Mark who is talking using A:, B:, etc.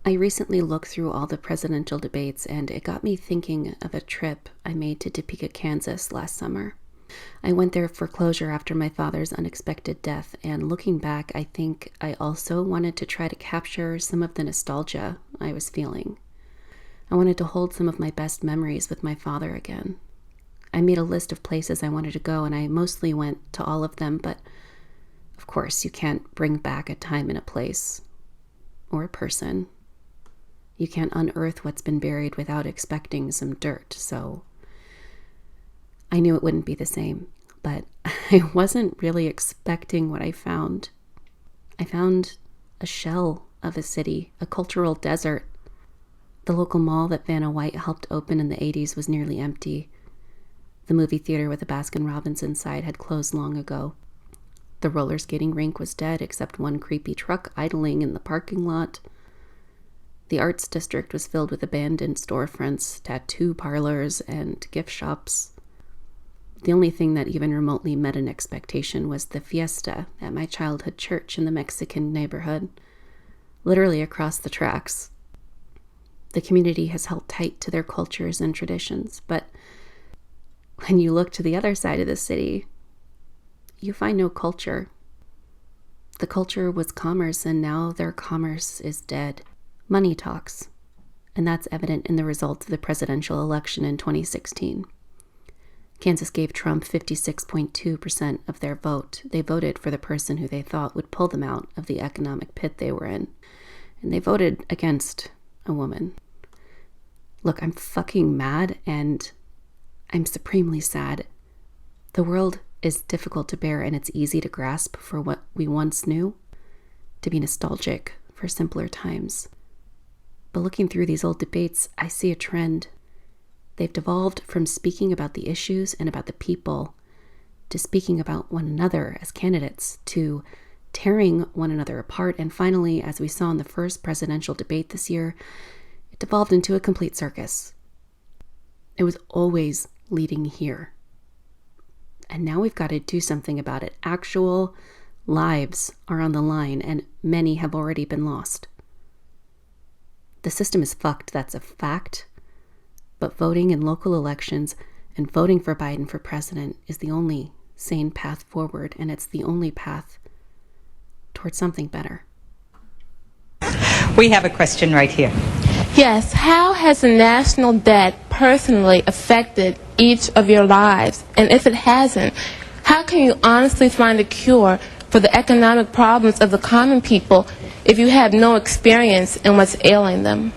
A: I recently looked through all the presidential debates, and it got me thinking of a trip I made to Topeka, Kansas last summer. I went there for closure after my father's unexpected death, and looking back, I think I also wanted to try to capture some of the nostalgia I was feeling. I wanted to hold some of my best memories with my father again. I made a list of places I wanted to go, and I mostly went to all of them, but of course you can't bring back a time and a place, or a person. You can't unearth what's been buried without expecting some dirt, so I knew it wouldn't be the same, but I wasn't really expecting what I found. I found a shell of a city, a cultural desert. The local mall that Vanna White helped open in the 80s was nearly empty. The movie theater with a Baskin-Robbins inside had closed long ago. The roller skating rink was dead except one creepy truck idling in the parking lot. The arts district was filled with abandoned storefronts, tattoo parlors, and gift shops. The only thing that even remotely met an expectation was the fiesta at my childhood church in the Mexican neighborhood, literally across the tracks. The community has held tight to their cultures and traditions, but when you look to the other side of the city, you find no culture. The culture was commerce, and now their commerce is dead. Money talks, and that's evident in the results of the presidential election in 2016. Kansas gave Trump 56.2% of their vote. They voted for the person who they thought would pull them out of the economic pit they were in. And they voted against a woman. Look, I'm fucking mad, and I'm supremely sad. The world is difficult to bear, and it's easy to grasp for what we once knew, to be nostalgic for simpler times. But looking through these old debates, I see a trend. They've devolved from speaking about the issues and about the people to speaking about one another as candidates, to tearing one another apart, and finally, as we saw in the first presidential debate this year, it devolved into a complete circus. It was always leading here. And now we've got to do something about it. Actual lives are on the line, and many have already been lost. The system is fucked, that's a fact. But voting in local elections and voting for Biden for president is the only sane path forward, and it's the only path towards something better.
B: We have a question right here.
C: Yes, how has the national debt personally affected each of your lives? And if it hasn't, how can you honestly find a cure for the economic problems of the common people if you have no experience in what's ailing them?